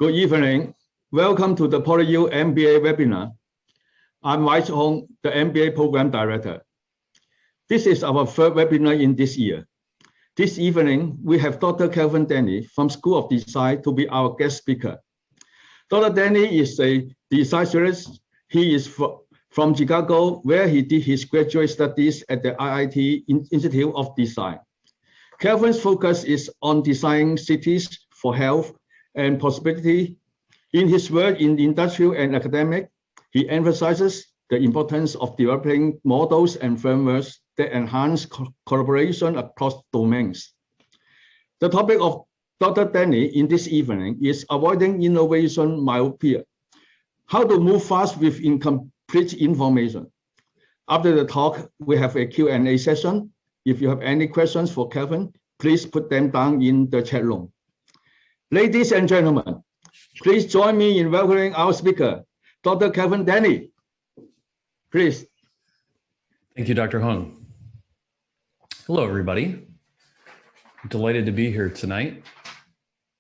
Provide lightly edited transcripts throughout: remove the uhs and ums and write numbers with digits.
Good evening. Welcome to the PolyU MBA Webinar. I'm Wai Hong, the MBA Program Director. This is our third webinar in this year. This evening, we have Dr. Kelvin Denny from School of Design to be our guest speaker. Dr. Denny is a design student. He is from Chicago, where he did his graduate studies at the IIT Institute of Design. Kelvin's focus is on designing cities for health and prosperity. In his work in industrial and academic, he emphasizes the importance of developing models and frameworks that enhance collaboration across domains. The topic of Dr. Denny in this evening is avoiding innovation myopia, how to move fast with incomplete information. After the talk, we have a Q&A session. If you have any questions for Kelvin, please put them down in the chat room. Ladies and gentlemen, please join me in welcoming our speaker, Dr. Kelvin Denny. Please. Thank you, Dr. Hung. Hello, everybody. I'm delighted to be here tonight.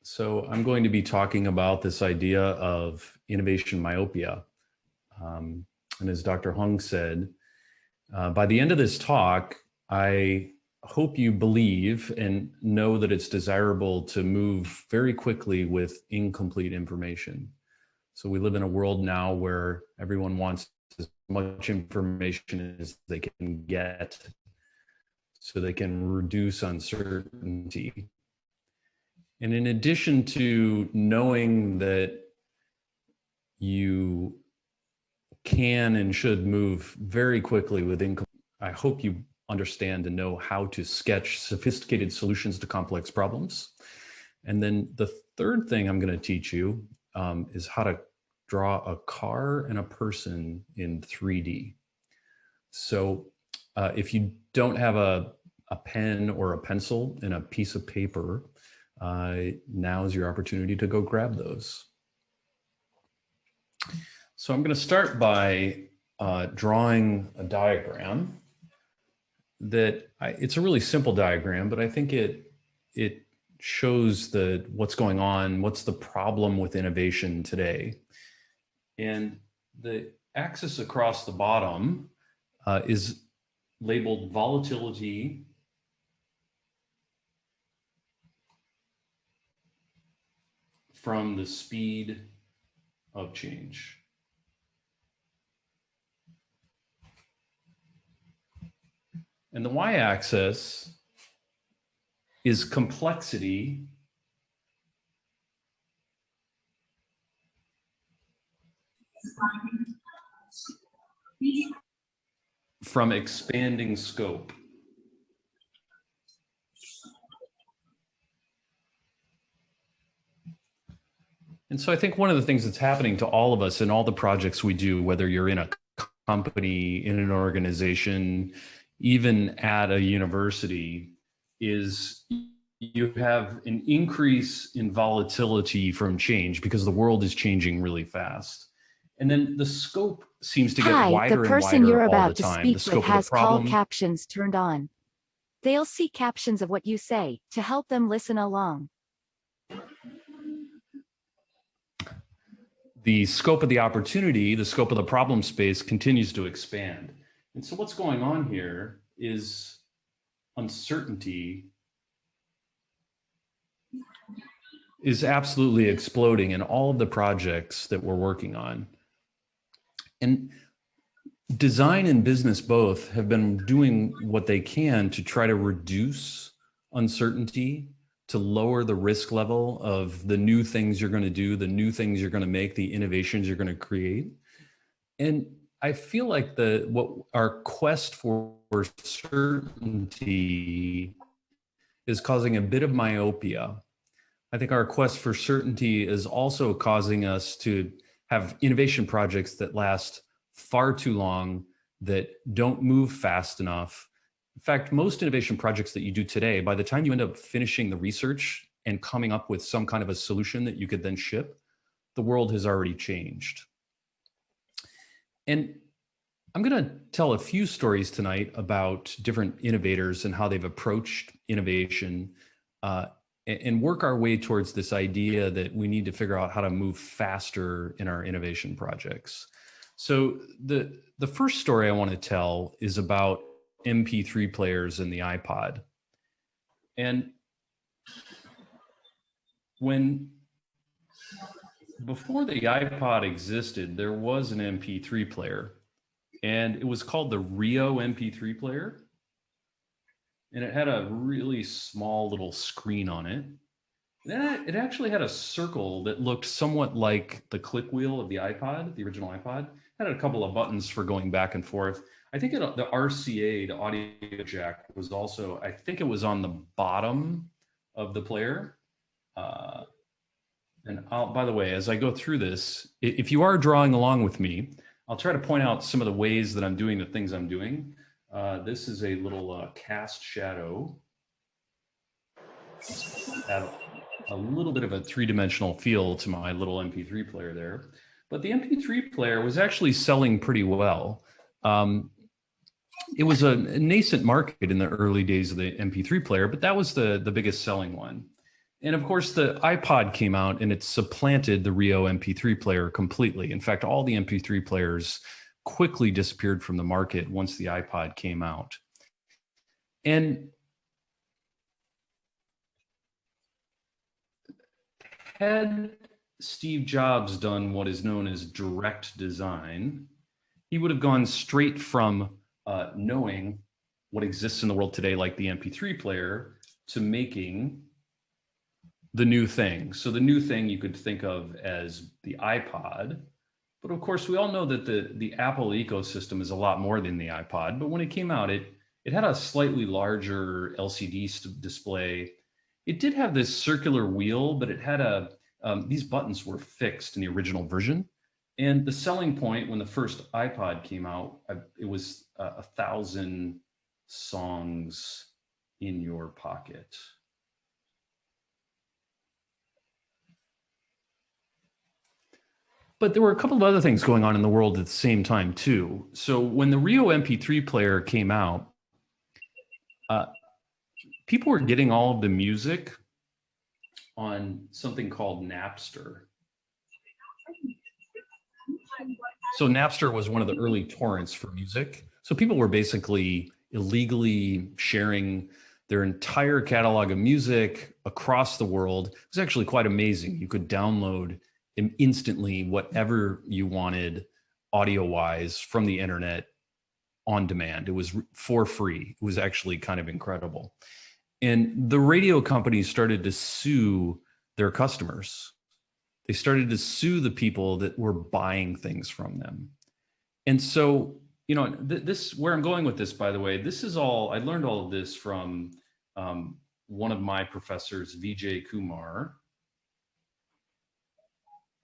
So I'm going to be talking about this idea of innovation myopia. And as Dr. Hung said, by the end of this talk, I hope you believe and know that it's desirable to move very quickly with incomplete information. So we live in a world now where everyone wants as much information as they can get so they can reduce uncertainty. And in addition to knowing that you can and should move very quickly with incomplete, I hope you understand and know how to sketch sophisticated solutions to complex problems. And then the third thing I'm going to teach you is how to draw a car and a person in 3D. So if you don't have a pen or a pencil and a piece of paper, now is your opportunity to go grab those. So I'm going to start by drawing a diagram. It's a really simple diagram, but I think it shows what's going on, what's the problem with innovation today. And the axis across the bottom is labeled volatility from the speed of change. And the y-axis is complexity from expanding scope. And so I think one of the things that's happening to all of us in all the projects we do, whether you're in a company, in an organization, even at a university, is you have an increase in volatility from change because the world is changing really fast. And then the scope seems to get wider and wider all the time. The person you're about to speak with has call captions turned on. They'll see captions of what you say to help them listen along. The scope of the opportunity, the scope of the problem space continues to expand. And so what's going on here is uncertainty is absolutely exploding in all of the projects that we're working on. And design and business both have been doing what they can to try to reduce uncertainty, to lower the risk level of the new things you're going to do, the new things you're going to make, the innovations you're going to create. And I feel like what our quest for certainty is causing a bit of myopia. I think our quest for certainty is also causing us to have innovation projects that last far too long, that don't move fast enough. In fact, most innovation projects that you do today, by the time you end up finishing the research and coming up with some kind of a solution that you could then ship, the world has already changed. And I'm going to tell a few stories tonight about different innovators and how they've approached innovation and work our way towards this idea that we need to figure out how to move faster in our innovation projects. So the first story I want to tell is about MP3 players and the iPod. And before the iPod existed, there was an MP3 player, and it was called the Rio MP3 player. And it had a really small little screen on it. And it actually had a circle that looked somewhat like the click wheel of the iPod, the original iPod. It had a couple of buttons for going back and forth. I think the RCA, the audio jack, was also, I think it was on the bottom of the player. And by the way, as I go through this, if you are drawing along with me, I'll try to point out some of the ways that I'm doing the things I'm doing. This is a little cast shadow. Add a little bit of a three-dimensional feel to my little MP3 player there. But the MP3 player was actually selling pretty well. It was a nascent market in the early days of the MP3 player, but that was the biggest selling one. And of course, the iPod came out and it supplanted the Rio MP3 player completely. In fact, all the MP3 players quickly disappeared from the market once the iPod came out. And had Steve Jobs done what is known as direct design, he would have gone straight from knowing what exists in the world today, like the MP3 player, to making the new thing. So the new thing you could think of as the iPod. But of course, we all know that the Apple ecosystem is a lot more than the iPod. But when it came out, it had a slightly larger LCD display. It did have this circular wheel, but it had these buttons were fixed in the original version. And the selling point when the first iPod came out, it was 1,000 songs in your pocket. But there were a couple of other things going on in the world at the same time too. So when the Rio MP3 player came out, people were getting all of the music on something called Napster. So Napster was one of the early torrents for music. So people were basically illegally sharing their entire catalog of music across the world. It was actually quite amazing. You could download instantly whatever you wanted audio-wise from the internet on demand. It was for free. It was actually kind of incredible. And the radio companies started to sue their customers. They started to sue the people that were buying things from them. And so, you know, this where I'm going with this, by the way, this is all, I learned all of this from one of my professors, Vijay Kumar,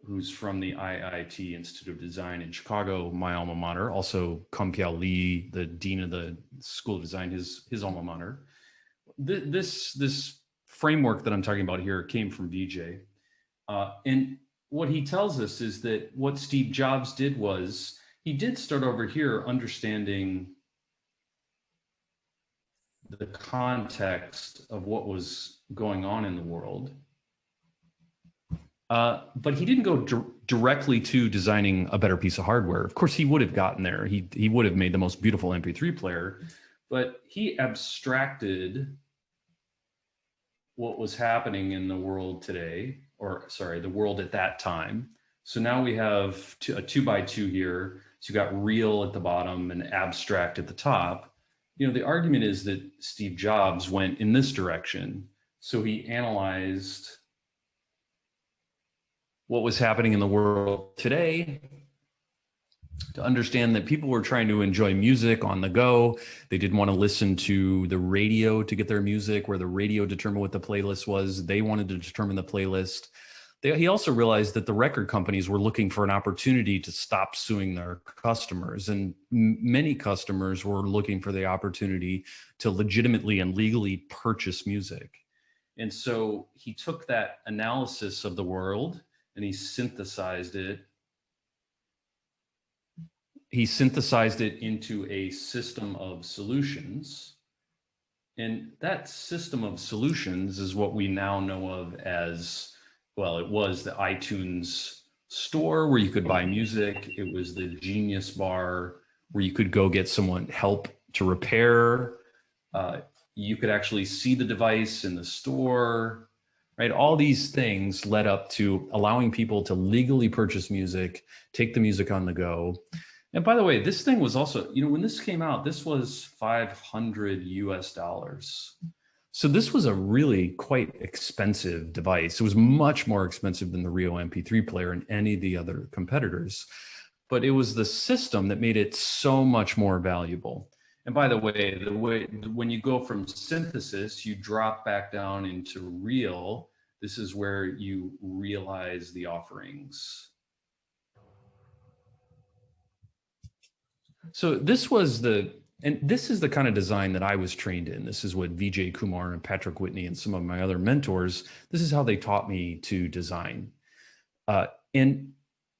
who's from the IIT Institute of Design in Chicago, my alma mater, also Kumpiao Lee, the dean of the School of Design, his alma mater. This framework that I'm talking about here came from Vijay. And what he tells us is that what Steve Jobs did was, he did start over here understanding the context of what was going on in the world. But he didn't go directly to designing a better piece of hardware. Of course, he would have gotten there. He would have made the most beautiful MP3 player, but he abstracted what was happening in the world today, or sorry, the world at that time. So now we have a 2x2 here. So you got real at the bottom and abstract at the top. You know, the argument is that Steve Jobs went in this direction. So he analyzed what was happening in the world today to understand that people were trying to enjoy music on the go. They didn't want to listen to the radio to get their music, where the radio determined what the playlist was. They wanted to determine the playlist. He also realized that the record companies were looking for an opportunity to stop suing their customers. And many customers were looking for the opportunity to legitimately and legally purchase music. And so he took that analysis of the world and he synthesized it. He synthesized it into a system of solutions And that system of solutions is what we now know of as, well, it was the iTunes store where you could buy music. It was the Genius Bar where you could go get someone help to repair. You could actually see the device in the store, right? All these things led up to allowing people to legally purchase music, take the music on the go. And by the way, this thing was also, you know, when this came out, this was $500 US. So this was a really quite expensive device. It was much more expensive than the Rio MP3 player and any of the other competitors. But it was the system that made it so much more valuable. And by the way, when you go from synthesis, you drop back down into real. This is where you realize the offerings. So this was and this is the kind of design that I was trained in. This is what Vijay Kumar and Patrick Whitney and some of my other mentors, this is how they taught me to design. And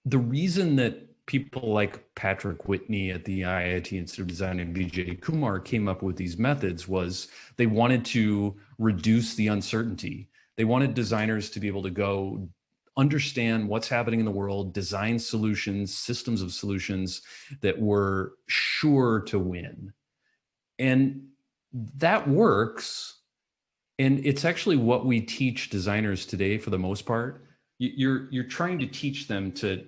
the reason that people like Patrick Whitney at the IIT Institute of Design and Vijay Kumar came up with these methods was they wanted to reduce the uncertainty. They wanted designers to be able to go understand what's happening in the world, design solutions, systems of solutions that were sure to win. And that works. And it's actually what we teach designers today for the most part. You're trying to teach them to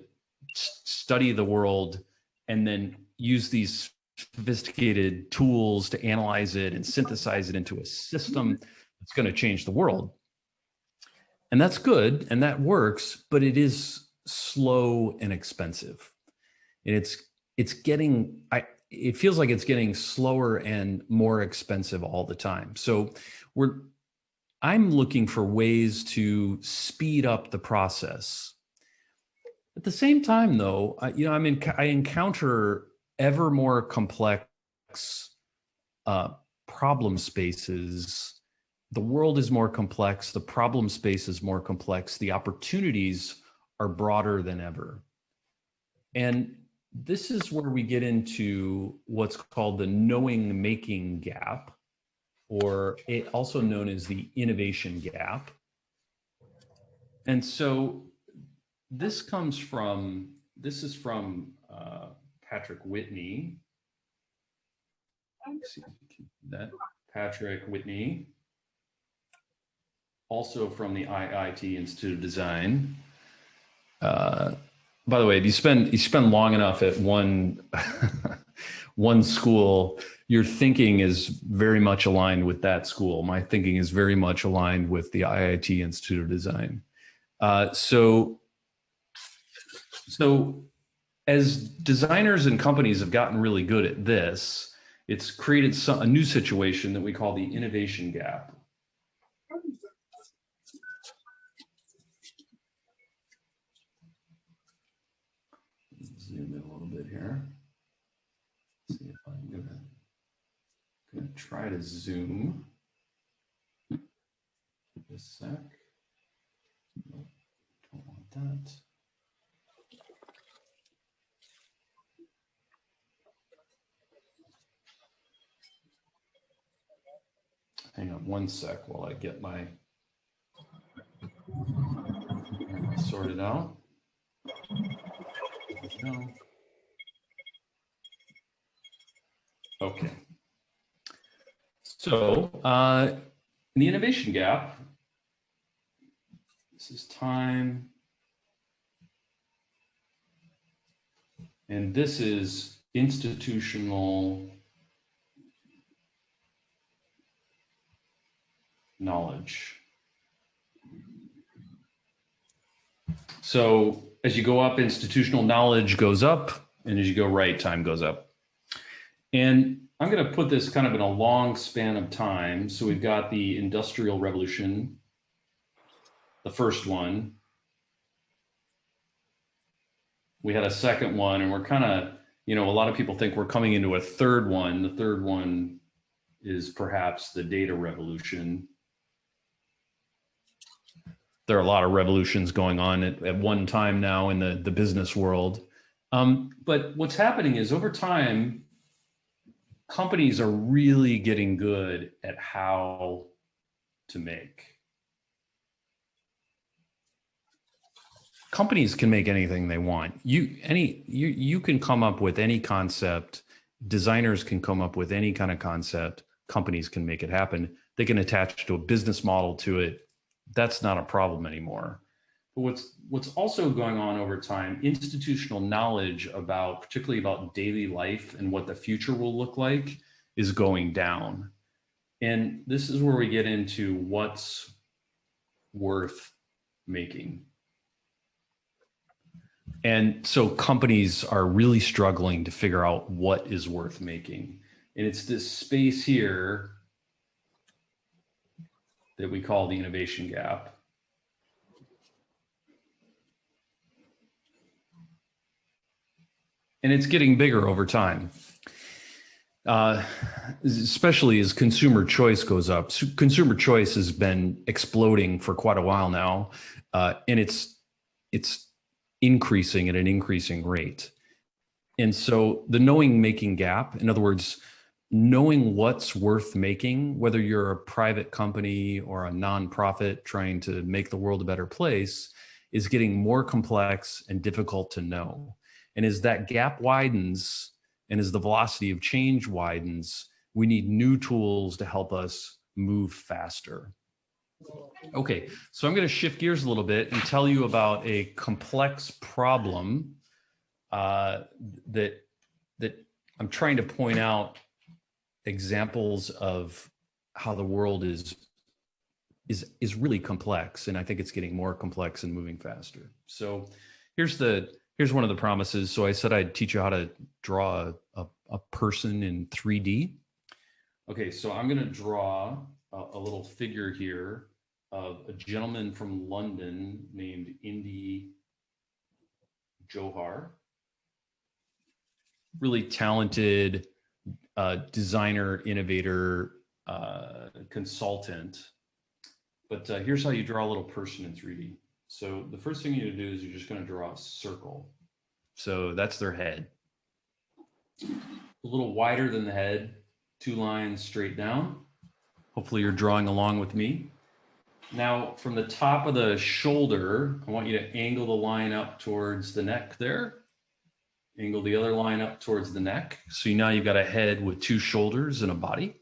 study the world and then use these sophisticated tools to analyze it and synthesize it into a system that's going to change the world. And that's good and that works, but it is slow and expensive. And it feels like it's getting slower and more expensive all the time. So I'm looking for ways to speed up the process. At the same time, though, I encounter ever more complex problem spaces. The world is more complex. The problem space is more complex. The opportunities are broader than ever. And this is where we get into what's called the knowing-making gap, or also known as the innovation gap. And so this is from Patrick Whitney. Let's see if we can do that. Patrick Whitney, also from the IIT Institute of Design. By the way, if you spend long enough at one school, your thinking is very much aligned with that school. My thinking is very much aligned with the IIT Institute of Design. So as designers and companies have gotten really good at this, it's created a new situation that we call the innovation gap. Zoom in a little bit here. Let's see if I'm gonna try to zoom. Give it a sec. Nope, don't want that. Hang on one sec while I get my sorted out. There we go. Okay. So in the innovation gap, this is time. And this is institutional knowledge. So as you go up, institutional knowledge goes up, and as you go right, time goes up. And I'm going to put this kind of in a long span of time. So we've got the Industrial Revolution, the first one. We had a second one, and we're kind of, a lot of people think we're coming into a third one. The third one is perhaps the data revolution. There are a lot of revolutions going on at one time now in the business world. But what's happening is over time, companies are really getting good at how to make. Companies can make anything they want. You can come up with any concept. Designers can come up with any kind of concept. Companies can make it happen. They can attach to a business model to it. That's not a problem anymore. But what's also going on over time, institutional knowledge about, particularly about daily life and what the future will look like, is going down. And this is where we get into what's worth making. And so companies are really struggling to figure out what is worth making. And it's this space here that we call the innovation gap. And it's getting bigger over time, especially as consumer choice goes up. So consumer choice has been exploding for quite a while now, and it's increasing at an increasing rate. And so the knowing making gap, in other words, knowing what's worth making, whether you're a private company or a nonprofit trying to make the world a better place, is getting more complex and difficult to know. And as that gap widens and as the velocity of change widens, we need new tools to help us move faster. Okay, so I'm going to shift gears a little bit and tell you about a complex problem that I'm trying to point out examples of how the world is really complex, and I think it's getting more complex and moving faster. So here's one of the promises. So I said I'd teach you how to draw a person in 3D. Okay, so I'm going to draw a little figure here of a gentleman from London named Indy Johar. Really talented designer, innovator, consultant. But here's how you draw a little person in 3D. So the first thing you need to do is you're just going to draw a circle. So that's their head. A little wider than the head, 2 lines straight down. Hopefully you're drawing along with me. Now, from the top of the shoulder, I want you to angle the line up towards the neck there. Angle the other line up towards the neck. So now you've got a head with 2 shoulders and a body.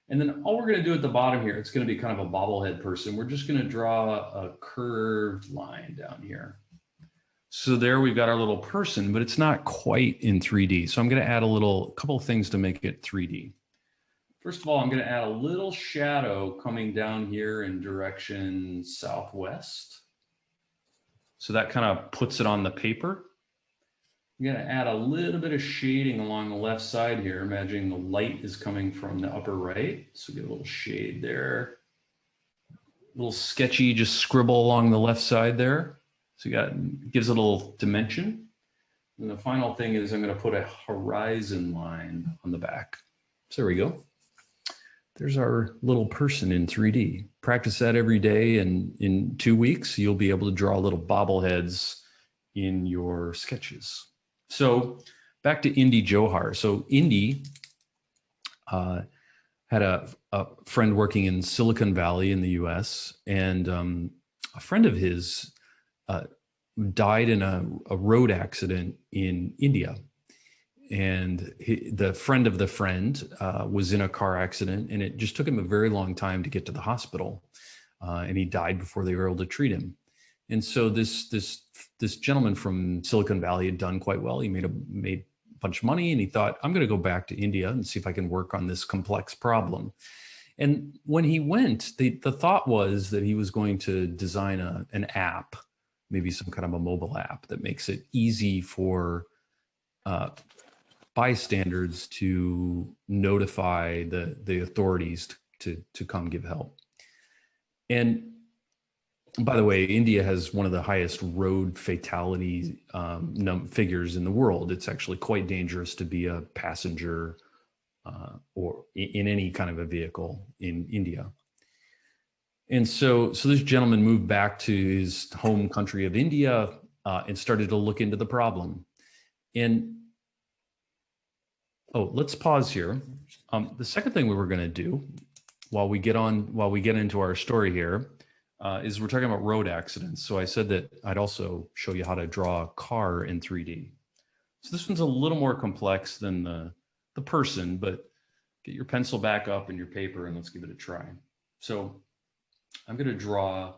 And then all we're going to do at the bottom here, it's going to be kind of a bobblehead person. We're just going to draw a curved line down here. So there we've got our little person, but it's not quite in 3D. So I'm going to add a couple of things to make it 3D. First of all, I'm going to add a little shadow coming down here in direction southwest. So that kind of puts it on the paper. I'm going to add a little bit of shading along the left side here, imagining the light is coming from the upper right. So get a little shade there. A little sketchy, just scribble along the left side there. So gives it a little dimension. And the final thing is I'm going to put a horizon line on the back. So there we go. There's our little person in 3D. Practice that every day, and in 2 weeks, you'll be able to draw little bobbleheads in your sketches. So back to Indy Johar. So Indy had a friend working in Silicon Valley in the US, and a friend of his died in a road accident in India. And the friend of the friend was in a car accident, and it just took him a very long time to get to the hospital. And he died before they were able to treat him. And so this gentleman from Silicon Valley had done quite well. He made a bunch of money, and he thought, I'm going to go back to India and see if I can work on this complex problem. And when he went, the thought was that he was going to design an app, maybe some kind of a mobile app that makes it easy for bystanders to notify the authorities to come give help. And by the way, India has one of the highest road fatality figures in the world. It's actually quite dangerous to be a passenger or in any kind of a vehicle in India. And so this gentleman moved back to his home country of India and started to look into the problem. And Oh, let's pause here. The second thing we were going to do while we get into our story here is we're talking about road accidents. So I said that I'd also show you how to draw a car in 3D. So this one's a little more complex than the person, but get your pencil back up and your paper and let's give it a try. So I'm going to draw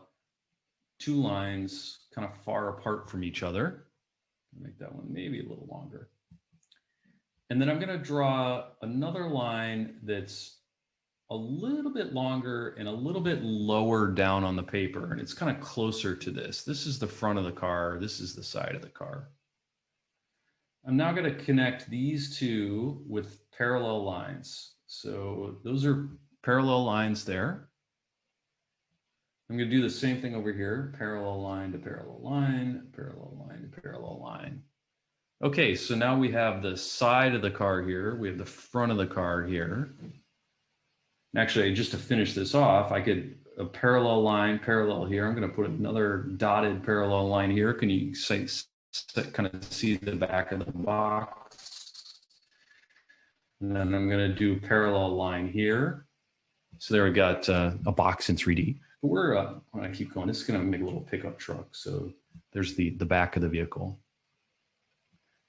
two lines kind of far apart from each other. Make that one maybe a little longer. And then I'm going to draw another line that's a little bit longer and a little bit lower down on the paper. And it's kind of closer to this. This is the front of the car. This is the side of the car. I'm now going to connect these two with parallel lines. So those are parallel lines there. I'm going to do the same thing over here. Parallel line to parallel line, parallel line to parallel line. Okay, so now we have the side of the car here. We have the front of the car here. Actually, just to finish this off, I could a parallel line, parallel here. I'm going to put another dotted parallel line here. Can you kind of see the back of the box? And then I'm going to do parallel line here. So there we got a box in 3D. But we're, when I keep going, this is going to make a little pickup truck. So there's the back of the vehicle.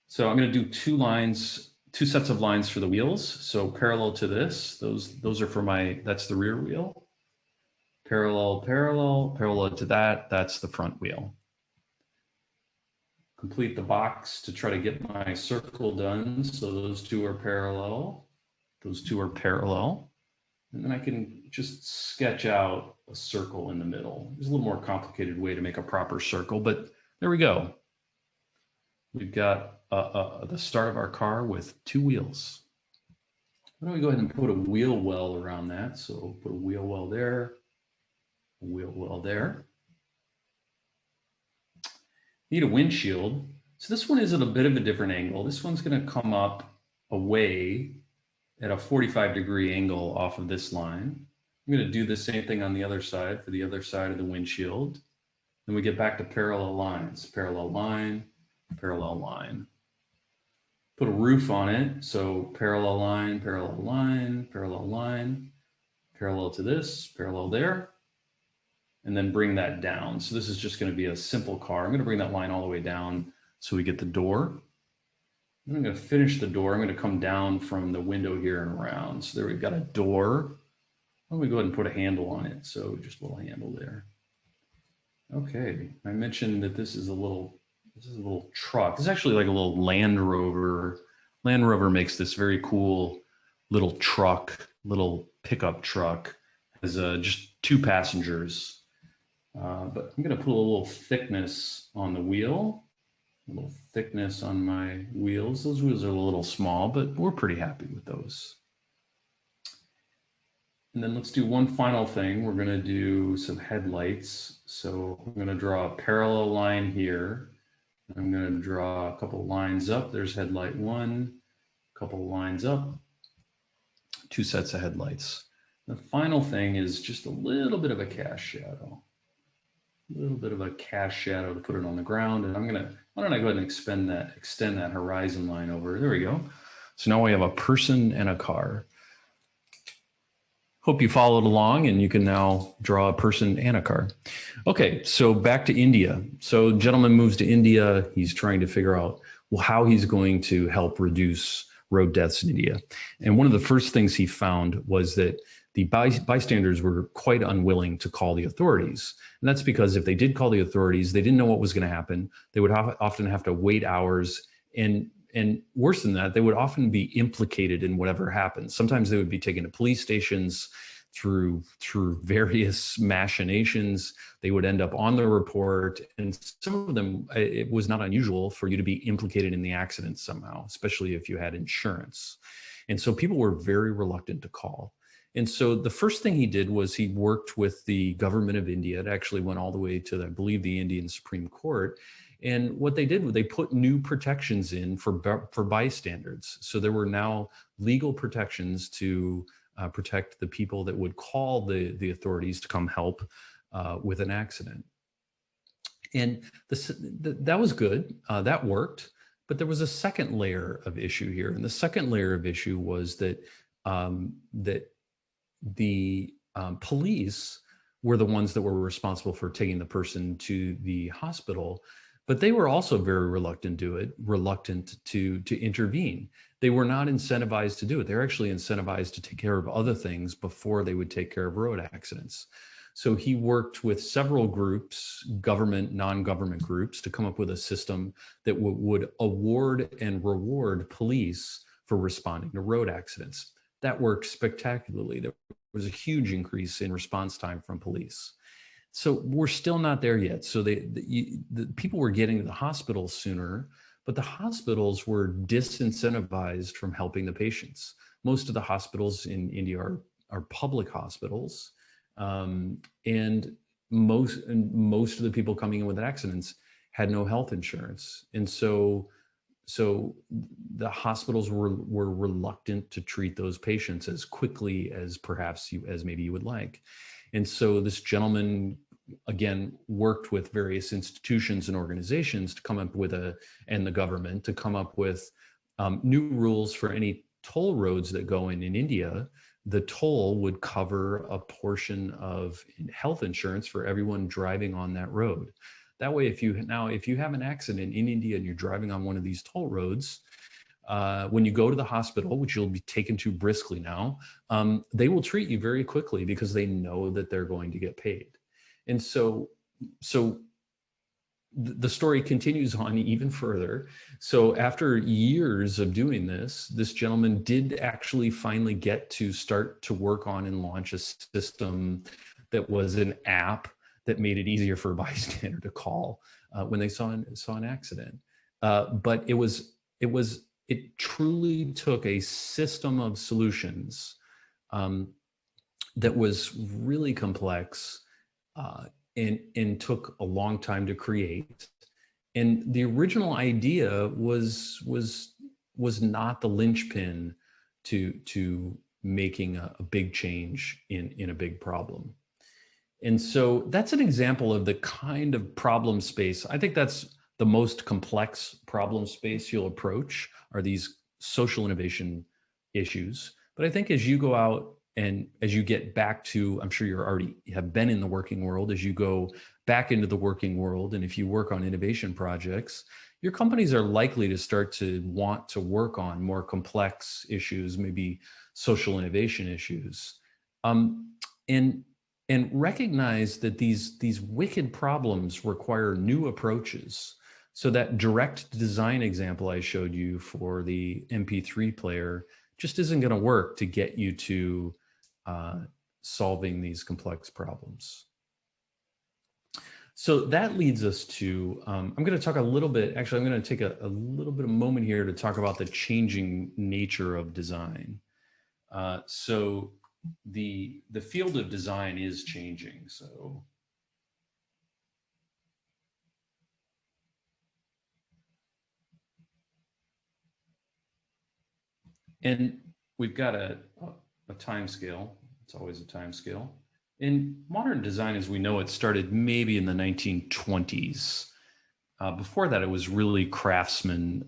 So I'm going to do two sets of lines for the wheels. So parallel to this, those are for that's the rear wheel. Parallel to that, that's the front wheel. Complete the box to try to get my circle done. So those two are parallel. Those two are parallel. And then I can just sketch out a circle in the middle. There's a little more complicated way to make a proper circle, but there we go. We've got the start of our car with two wheels. Why don't we go ahead and put a wheel well around that? So put a wheel well there, a wheel well there. Need a windshield. So this one is at a bit of a different angle. This one's going to come up away at a 45-degree angle off of this line. I'm going to do the same thing on the other side for the other side of the windshield. Then we get back to parallel lines, parallel line, parallel line. Put a roof on it. So parallel line, parallel line, parallel line, parallel to this, parallel there, and then bring that down. So this is just going to be a simple car. I'm going to bring that line all the way down so we get the door. Then I'm going to finish the door. I'm going to come down from the window here and around. So there we've got a door. Why don't we go ahead and put a handle on it? So just a little handle there. Okay, I mentioned that this is a little truck. This is actually like a little Land Rover. Land Rover makes this very cool little truck, little pickup truck. Has just two passengers. But I'm going to put a little thickness on the wheel. A little thickness on my wheels. Those wheels are a little small, but we're pretty happy with those. And then let's do one final thing. We're going to do some headlights. So I'm going to draw a parallel line here. I'm going to draw a couple lines up. There's headlight one, a couple lines up, two sets of headlights. The final thing is just a little bit of a cast shadow. A little bit of a cast shadow to put it on the ground. And why don't I go ahead and extend that horizon line over. There we go. So now we have a person and a car. Hope you followed along and you can now draw a person and a car. Okay, so back to India. So gentleman moves to India. He's trying to figure out how he's going to help reduce road deaths in India. And one of the first things he found was that the bystanders were quite unwilling to call the authorities. And that's because if they did call the authorities, they didn't know what was going to happen. They would often have to wait hours. And worse than that, they would often be implicated in whatever happened. Sometimes they would be taken to police stations through various machinations. They would end up on the report. And some of them, it was not unusual for you to be implicated in the accident somehow, especially if you had insurance. And so people were very reluctant to call. And so the first thing he did was he worked with the government of India. It actually went all the way to, I believe, the Indian Supreme Court. And what they did was they put new protections in for bystanders. So there were now legal protections to protect the people that would call the authorities to come help with an accident. And that was good. That worked. But there was a second layer of issue here. And the second layer of issue was that, that the police were the ones that were responsible for taking the person to the hospital, but they were also very reluctant to intervene. They were not incentivized to do it. They're actually incentivized to take care of other things before they would take care of road accidents. So he worked with several groups, government, non-government groups, to come up with a system that would award and reward police for responding to road accidents. That worked spectacularly. There was a huge increase in response time from police. So we're still not there yet. So the people were getting to the hospitals sooner, but the hospitals were disincentivized from helping the patients. Most of the hospitals in India are public hospitals, and most of the people coming in with accidents had no health insurance, and so the hospitals were reluctant to treat those patients as quickly as perhaps maybe you would like. And so this gentleman, again, worked with various institutions and organizations to come up with and the government to come up with new rules for any toll roads that go in India. The toll would cover a portion of health insurance for everyone driving on that road. That way, if you have an accident in India and you're driving on one of these toll roads, when you go to the hospital, which you'll be taken to briskly now, they will treat you very quickly because they know that they're going to get paid. And so the story continues on even further. So after years of doing this gentleman did actually finally get to start to work on and launch a system that was an app that made it easier for a bystander to call when they saw an accident. But it truly took a system of solutions that was really complex and took a long time to create. And the original idea was not the linchpin to making a big change in a big problem. And so that's an example of the kind of problem space. I think that's the most complex problem space you'll approach, are these social innovation issues. But I think as you go out and as you get back to, I'm sure you already have been in the working world, as you go back into the working world, and if you work on innovation projects, your companies are likely to start to want to work on more complex issues, maybe social innovation issues. And recognize that these wicked problems require new approaches. So that direct design example I showed you for the MP3 player just isn't going to work to get you to solving these complex problems. So that leads us to, I'm going to talk a little bit, actually, I'm going to take a little bit of a moment here to talk about the changing nature of design. So the field of design is changing. So and we've got a time scale. It's always a time scale. In modern design, as we know, it started maybe in the 1920s. Before that, it was really craftsmen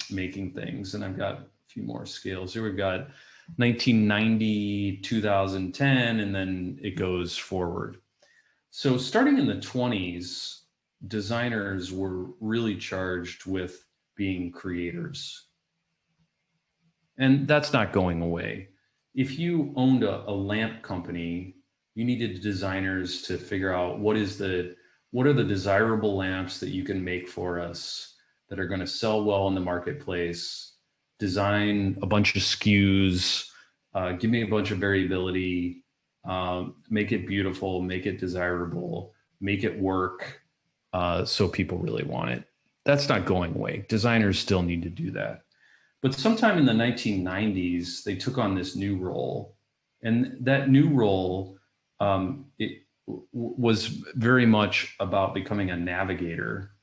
making things. And I've got a few more scales here. We've got 1990, 2010, and then it goes forward. So starting in the 20s, designers were really charged with being creators. And that's not going away. If you owned a lamp company, you needed designers to figure out what are the desirable lamps that you can make for us that are going to sell well in the marketplace, design a bunch of SKUs, give me a bunch of variability, make it beautiful, make it desirable, make it work so people really want it. That's not going away. Designers still need to do that. But sometime in the 1990s, they took on this new role. And that new role, it was very much about becoming a navigator.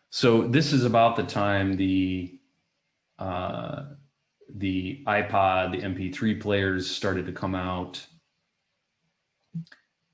So this is about the time the iPod, the MP3 players started to come out.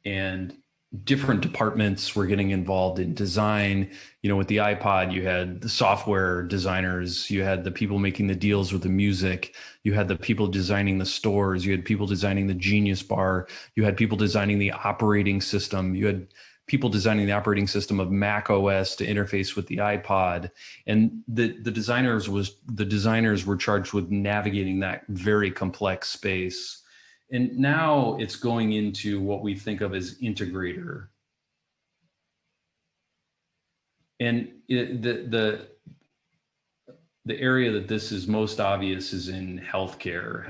And different departments were getting involved in design. You know, with the iPod, you had the software designers, you had the people making the deals with the music, you had the people designing the stores, you had people designing the Genius Bar, you had people designing the operating system, you had people designing the operating system of Mac OS to interface with the iPod. And the designers were charged with navigating that very complex space. And now it's going into what we think of as integrator. And the area that this is most obvious is in healthcare.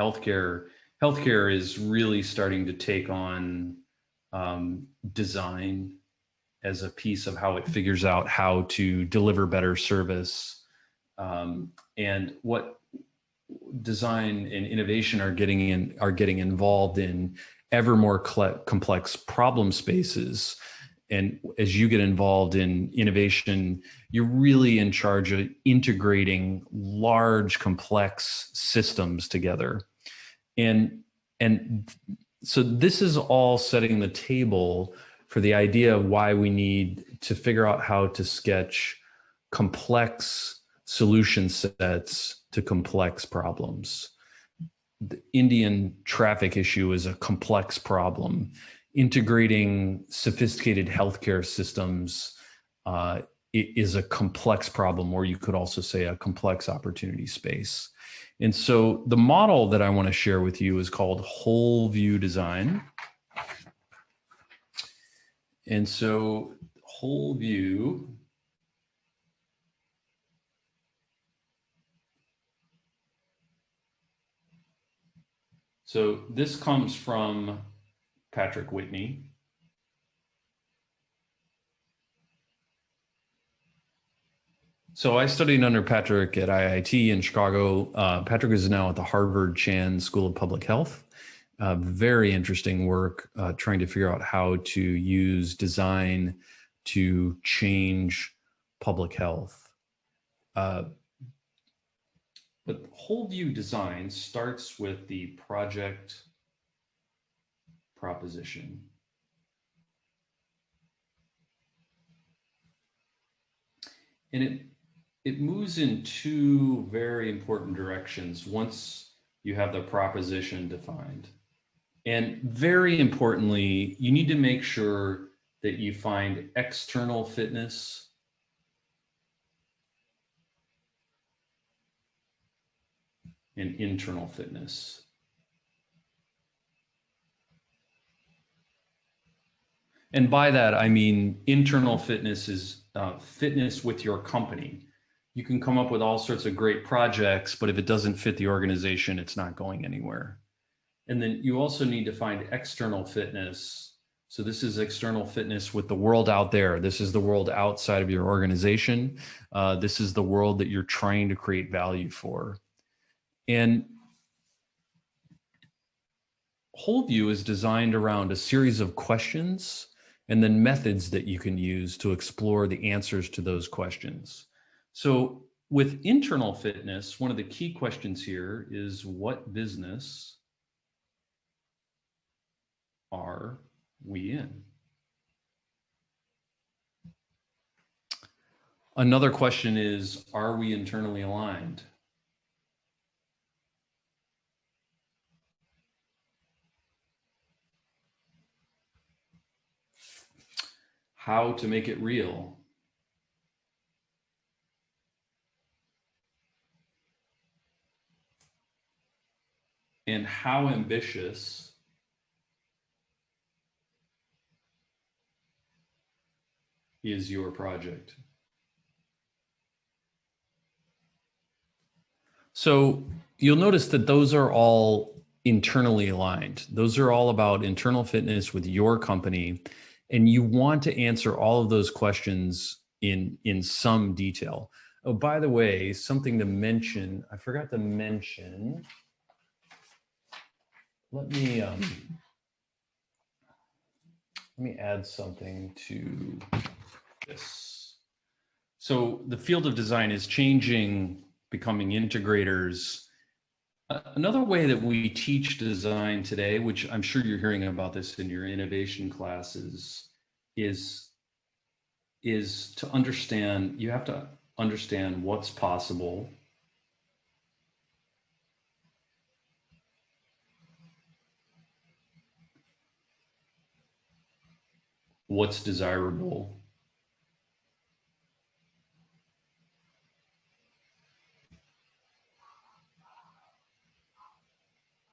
Healthcare is really starting to take on design as a piece of how it figures out how to deliver better service. And what design and innovation are getting involved in ever more complex problem spaces. And as you get involved in innovation, you're really in charge of integrating large, complex systems together. And so this is all setting the table for the idea of why we need to figure out how to sketch complex solution sets to complex problems. The Indian traffic issue is a complex problem. Integrating sophisticated healthcare systems is a complex problem, or you could also say a complex opportunity space. And so the model that I want to share with you is called whole view design. And so whole view So this comes from Patrick Whitney. So I studied under Patrick at IIT in Chicago. Patrick is now at the Harvard Chan School of Public Health. Very interesting work trying to figure out how to use design to change public health. But whole view design starts with the project proposition. And it moves in two very important directions once you have the proposition defined. And very importantly, you need to make sure that you find external fitness and internal fitness. And by that, I mean internal fitness is fitness with your company. You can come up with all sorts of great projects, but if it doesn't fit the organization, it's not going anywhere. And then you also need to find external fitness. So this is external fitness with the world out there. This is the world outside of your organization. This is the world that you're trying to create value for. And whole view is designed around a series of questions and then methods that you can use to explore the answers to those questions. So with internal fitness, one of the key questions here is, what business are we in? Another question is, are we internally aligned? How to make it real? And how ambitious is your project? So you'll notice that those are all internally aligned. Those are all about internal fitness with your company. And you want to answer all of those questions in some detail. Oh, by the way, something to mention, I forgot to mention. Let me add something to this. So the field of design is changing, becoming integrators. Another way that we teach design today, which I'm sure you're hearing about this in your innovation classes, is to understand, you have to understand what's possible, what's desirable,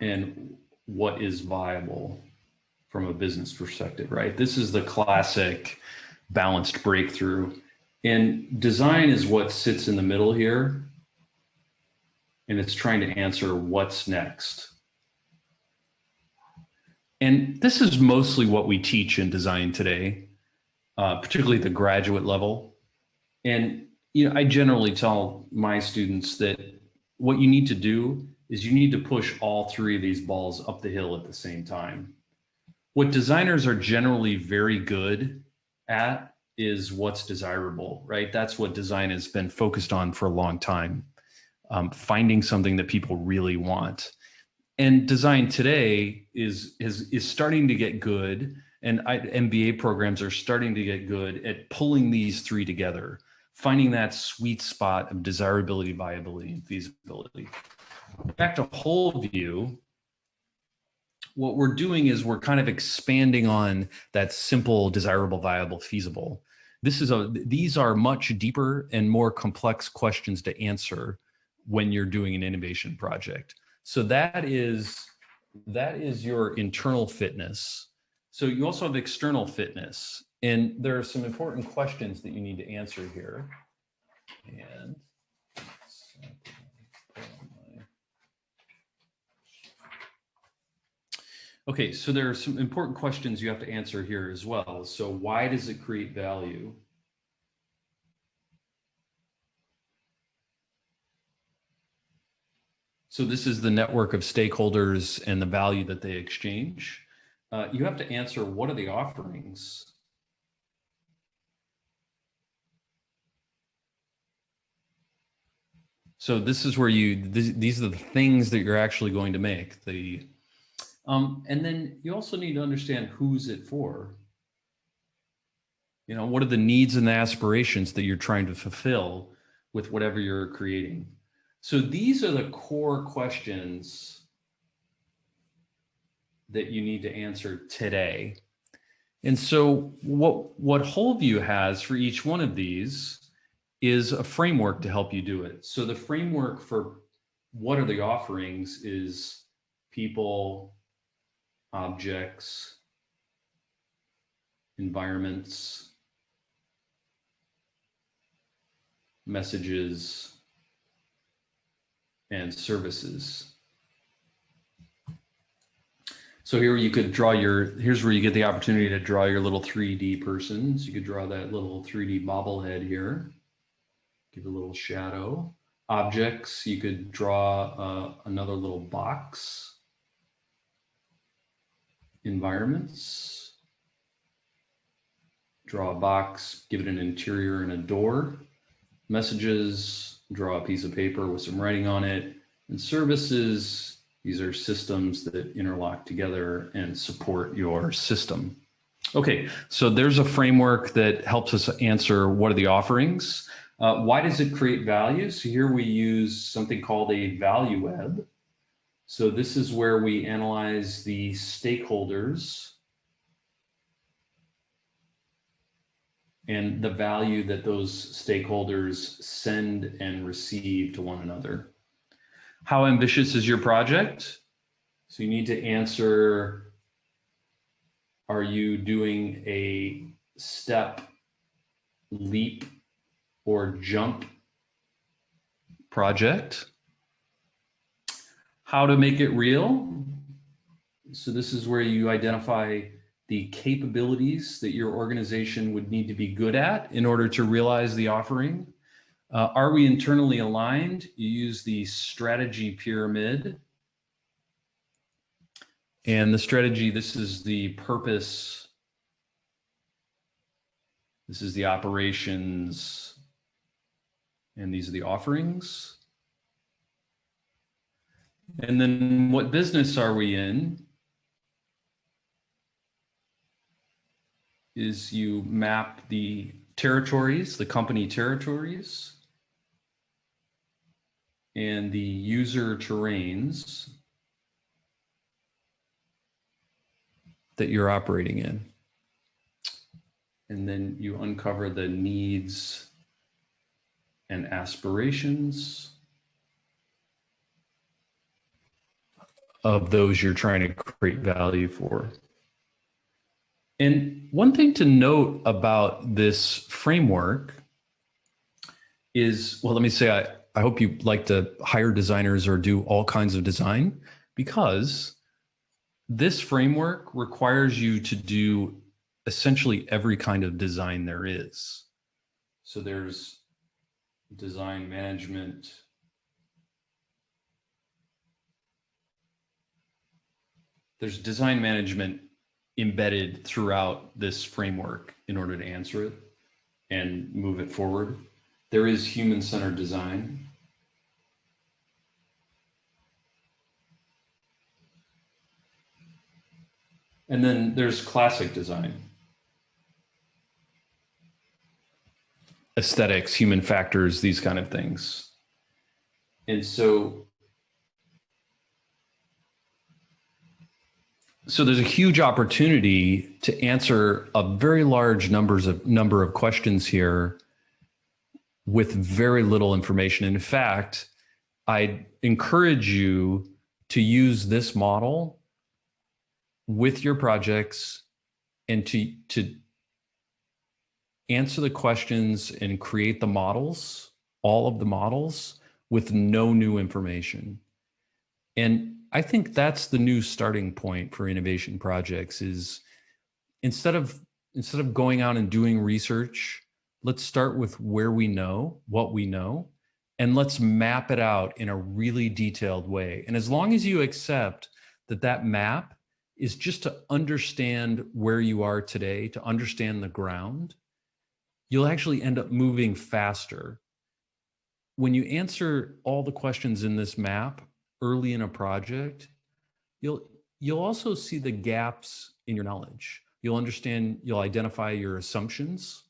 and what is viable from a business perspective, right? This is the classic balanced breakthrough. And design is what sits in the middle here. And it's trying to answer what's next. And this is mostly what we teach in design today, particularly at the graduate level. And I generally tell my students that what you need to do is you need to push all three of these balls up the hill at the same time. What designers are generally very good at is what's desirable, right? That's what design has been focused on for a long time, finding something that people really want. And design today is starting to get good, and MBA programs are starting to get good at pulling these three together, finding that sweet spot of desirability, viability, and feasibility. Back to whole view, what we're doing is we're kind of expanding on that simple, desirable, viable, feasible. These are much deeper and more complex questions to answer when you're doing an innovation project. So that is your internal fitness. So you also have external fitness, and there are some important questions that you need to answer here. And okay, so there are some important questions you have to answer here as well. So why does it create value? So this is the network of stakeholders and the value that they exchange. You have to answer, what are the offerings? So this is where these are the things that you're actually going to make. And then you also need to understand who's it for. What are the needs and the aspirations that you're trying to fulfill with whatever you're creating? So these are the core questions that you need to answer today. And so what WholeView has for each one of these is a framework to help you do it. So the framework for what are the offerings is people, objects, environments, messages, and services. So here you could draw here's where you get the opportunity to draw your little 3D persons. You could draw that little 3D bobblehead here. Give a little shadow. Objects, you could draw another little box. Environments, draw a box, give it an interior and a door. Messages, draw a piece of paper with some writing on it. And services, these are systems that interlock together and support your system. Okay, so there's a framework that helps us answer what are the offerings. Why does it create value? So here we use something called a value web. So this is where we analyze the stakeholders and the value that those stakeholders send and receive to one another. How ambitious is your project? So you need to answer, are you doing a step, leap, or jump project? How to make it real? So this is where you identify the capabilities that your organization would need to be good at in order to realize the offering. Are we internally aligned? You use the strategy pyramid. And the strategy, this is the purpose. This is the operations. And these are the offerings. And then what business are we in? is you map the territories, the company territories, and the user terrains that you're operating in. And then you uncover the needs and aspirations of those you're trying to create value for. And one thing to note about this framework is, well, let me say, I hope you like to hire designers or do all kinds of design, because this framework requires you to do essentially every kind of design there is. So there's design management, there's design management embedded throughout this framework in order to answer it and move it forward. There is human-centered design. And then there's classic design. Aesthetics, human factors, these kind of things. And so there's a huge opportunity to answer a very large number of questions here with very little information. In fact, I encourage you to use this model with your projects and to answer the questions and create the models, all of the models, with no new information. And I think that's the new starting point for innovation projects is instead of going out and doing research, let's start with where we know, what we know, and let's map it out in a really detailed way. And as long as you accept that that map is just to understand where you are today, to understand the ground, you'll actually end up moving faster. When you answer all the questions in this map early in a project, you'll also see the gaps in your knowledge. You'll understand, you'll identify your assumptions,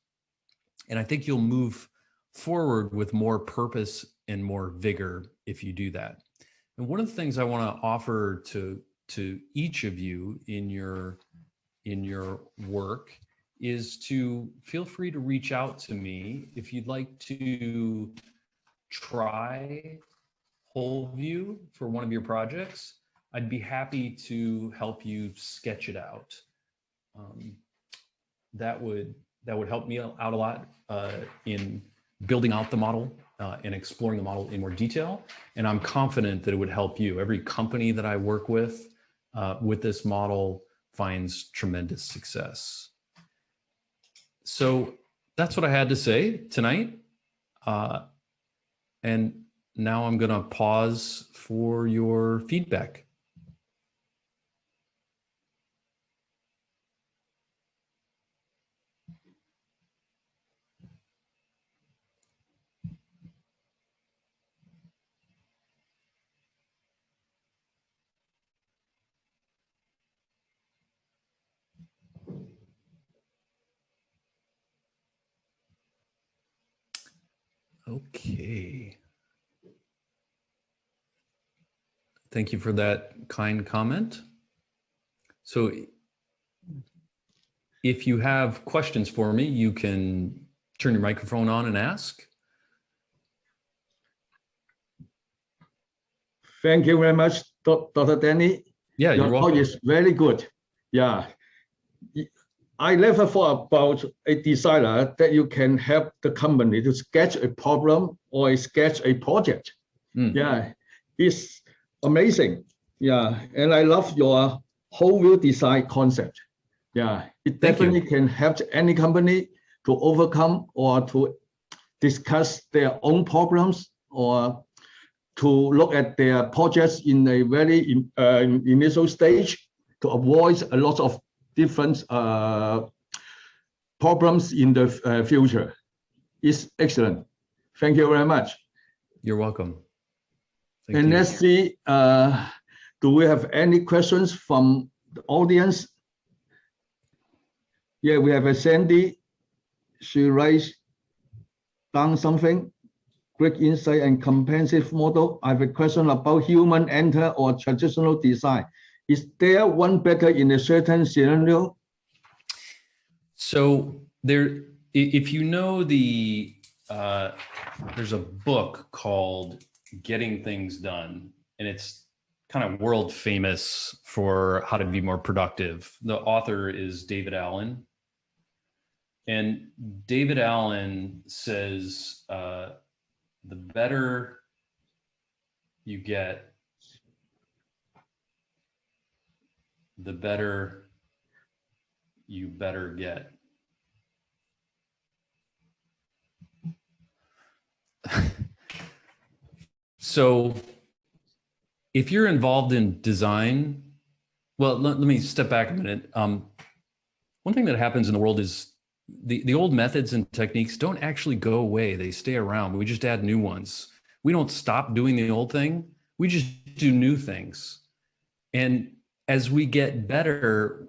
and I think you'll move forward with more purpose and more vigor if you do that. And one of the things I want to offer to each of you in your work is to feel free to reach out to me if you'd like to try whole view for one of your projects. I'd be happy to help you sketch it out. That would help me out a lot in building out the model and exploring the model in more detail. And I'm confident that it would help you. Every company that I work with this model finds tremendous success. So that's what I had to say tonight. And now I'm going to pause for your feedback. Okay. Thank you for that kind comment. So if you have questions for me, you can turn your microphone on and ask. Thank you very much, Dr. Danny. Yeah, you're welcome. Your talk is very good. Yeah. I never thought about a designer that you can help the company to sketch a problem or sketch a project. Yeah, it's amazing. Yeah, and I love your whole view design concept. Yeah, it definitely can help any company to overcome or to discuss their own problems or to look at their projects in a very initial stage to avoid a lot of different problems in the future. It's excellent. Thank you very much. You're welcome. Thank and you. Let's see, do we have any questions from the audience? Yeah, we have a Sandy. She writes down something. Great insight and comprehensive model. I have a question about human enter or traditional design. Is there one better in a certain scenario? So there, if you know there's a book called Getting Things Done, and it's kind of world famous for how to be more productive. The author is David Allen. And David Allen says, the better you get, the better you better get. So if you're involved in design, well, let me step back a minute. One thing that happens in the world is the old methods and techniques don't actually go away. They stay around. We just add new ones. We don't stop doing the old thing. We just do new things. And as we get better,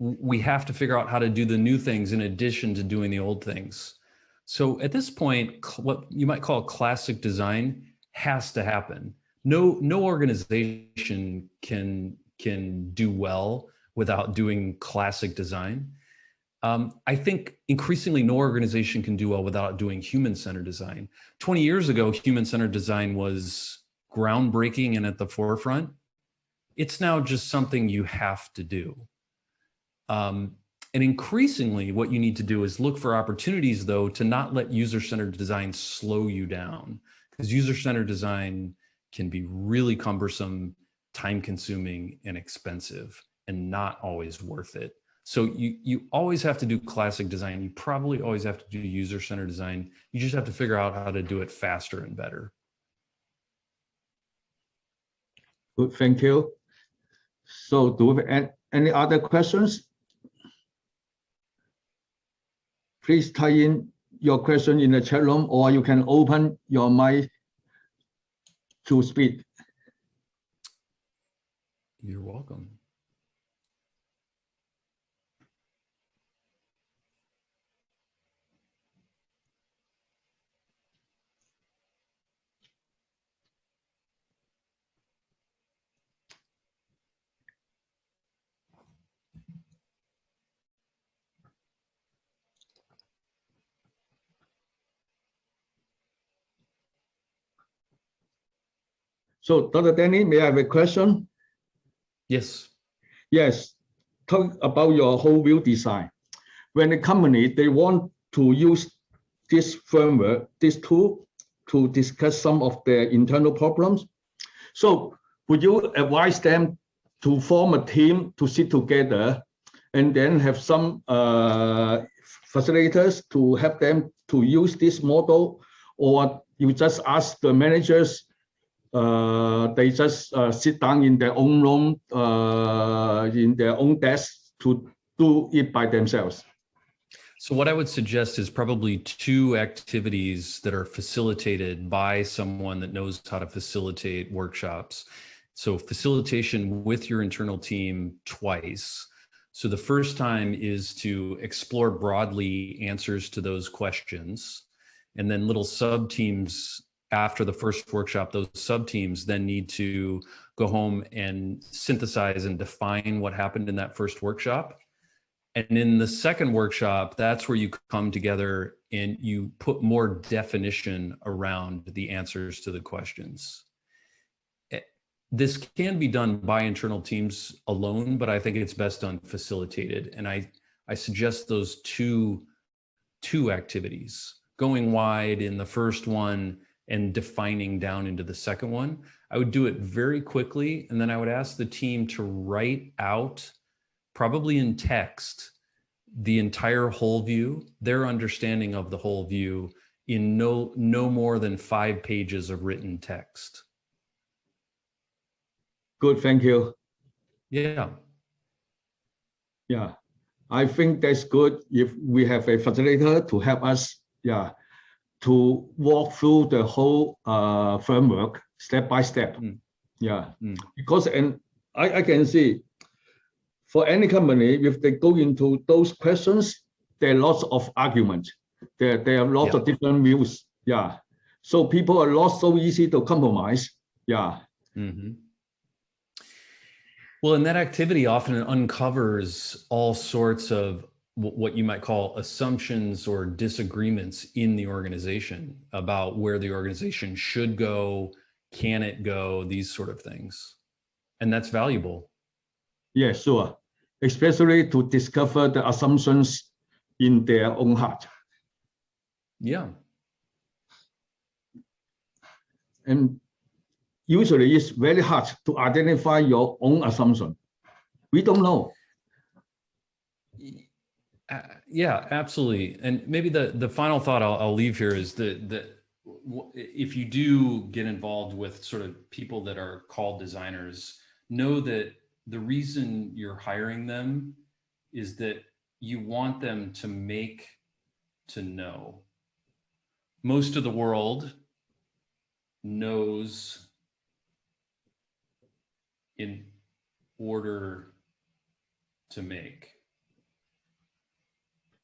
we have to figure out how to do the new things in addition to doing the old things. So at this point, what you might call classic design has to happen. No organization can do well without doing classic design. I think increasingly no organization can do well without doing human-centered design. 20 years ago, human-centered design was groundbreaking and at the forefront. It's now just something you have to do. And increasingly, what you need to do is look for opportunities, though, to not let user-centered design slow you down, because user-centered design can be really cumbersome, time-consuming, and expensive, and not always worth it. So you always have to do classic design. You probably always have to do user-centered design. You just have to figure out how to do it faster and better. Good, thank you. So do we have any other questions? Please type in your question in the chat room, or you can open your mic to speak. You're welcome. So, Dr. Danny, may I have a question? Yes. Yes. Talk about your whole view design. When a company, they want to use this framework, this tool, to discuss some of their internal problems. So would you advise them to form a team to sit together and then have some facilitators to help them to use this model, or you just ask the managers, they just sit down in their own room, in their own desk to do it by themselves? So what I would suggest is probably two activities that are facilitated by someone that knows how to facilitate workshops. So facilitation with your internal team twice. So the first time is to explore broadly answers to those questions, and then little sub-teams after the first workshop. Those sub-teams then need to go home and synthesize and define what happened in that first workshop. And in the second workshop, that's where you come together and you put more definition around the answers to the questions. This can be done by internal teams alone, but I think it's best done facilitated. And I suggest those two activities, going wide in the first one and defining down into the second one. I would do it very quickly, and then I would ask the team to write out, probably in text, the entire whole view, their understanding of the whole view, in no more than 5 pages of written text. Good, thank you. Yeah. Yeah, I think that's good if we have a facilitator to help us, to walk through the whole framework step by step. Because, and I can see for any company, if they go into those questions, there are lots of arguments. There are lots of different views. Yeah. So people are not so easy to compromise. Yeah. Mm-hmm. Well, and that activity often uncovers all sorts of what you might call assumptions or disagreements in the organization about where the organization should go, can it go, these sort of things. And that's valuable. Yeah, sure. Especially to discover the assumptions in their own heart. Yeah. And usually it's very hard to identify your own assumption. We don't know. Yeah, absolutely. And maybe the final thought I'll leave here is that if you do get involved with sort of people that are called designers, know that the reason you're hiring them is that you want them to make to know. Most of the world knows in order to make.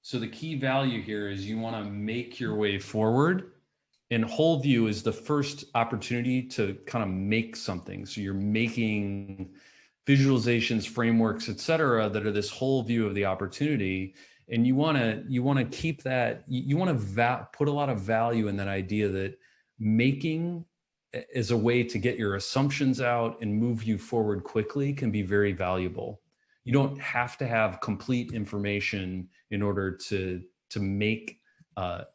So the key value here is you want to make your way forward, and whole view is the first opportunity to kind of make something. So you're making visualizations, frameworks, et cetera, that are this whole view of the opportunity. And you want to keep that, you want to put a lot of value in that idea that making as a way to get your assumptions out and move you forward quickly can be very valuable. You don't have to have complete information in order to make a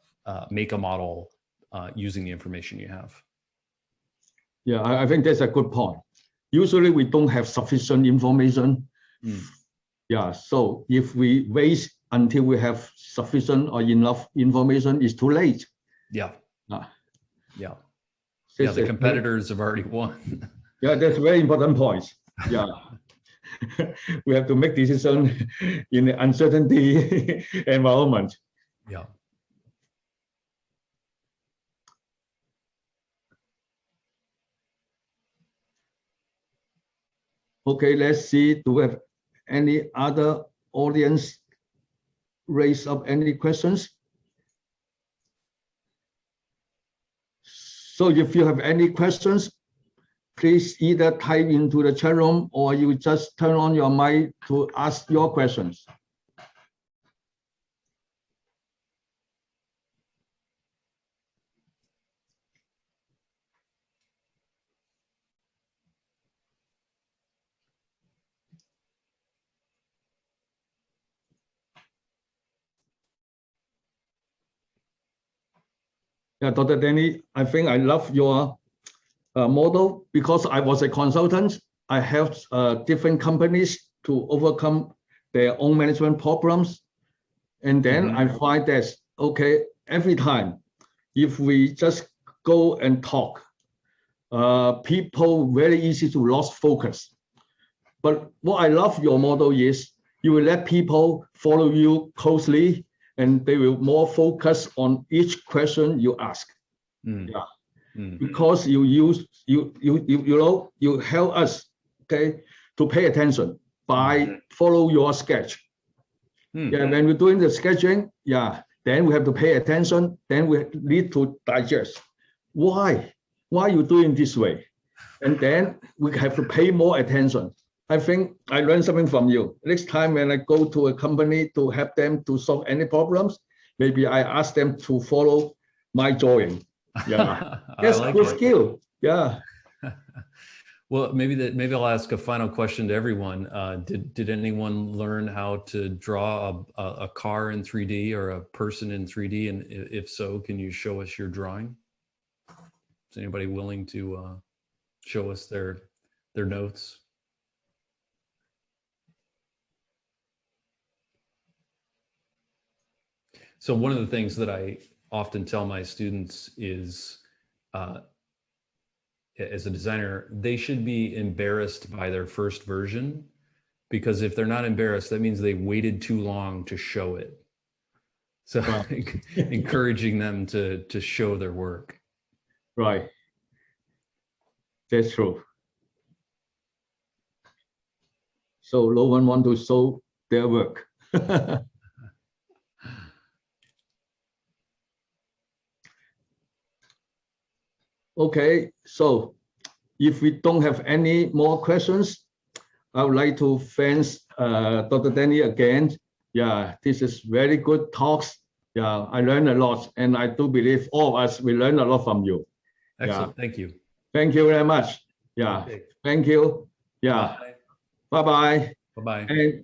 model using the information you have. Yeah, I think that's a good point. Usually we don't have sufficient information. Yeah, so if we wait until we have sufficient or enough information, it's too late. Yeah. Yeah. Yeah, the competitors have already won. Yeah, that's a very important point. Yeah. We have to make decisions in the uncertainty environment. Yeah. Okay, let's see. Do we have any other audience raise up any questions? So if you have any questions, please either type into the chat room or you just turn on your mic to ask your questions. Yeah, Dr. Danny, I think I love your model because I was a consultant. I helped different companies to overcome their own management problems. And then I find that, okay, every time, if we just go and talk, people very easy to lose focus. But what I love your model is you will let people follow you closely and they will more focus on each question you ask. Yeah. Because you help us, okay, to pay attention by follow your sketch. Yeah, when we're doing the sketching, yeah, then we have to pay attention. Then we need to digest. Why you doing this way? And then we have to pay more attention. I think I learned something from you. Next time when I go to a company to help them to solve any problems, maybe I ask them to follow my drawing. Yeah, that's a good skill. Yeah. Well, maybe I'll ask a final question to everyone. Did anyone learn how to draw a car in 3D or a person in 3D? And if so, can you show us your drawing? Is anybody willing to show us their notes? So one of the things that I often tell my students is, as a designer, they should be embarrassed by their first version, because if they're not embarrassed, that means they waited too long to show it. So encouraging them to show their work. Right. That's true. So no one want to show their work. Okay, so if we don't have any more questions, I would like to thank Dr. Danny again. Yeah, this is very good talks. Yeah, I learned a lot, and I do believe all of us will learn a lot from you. Excellent. Yeah. Thank you. Thank you very much. Yeah. Okay. Thank you. Yeah. Bye-bye. Bye-bye. And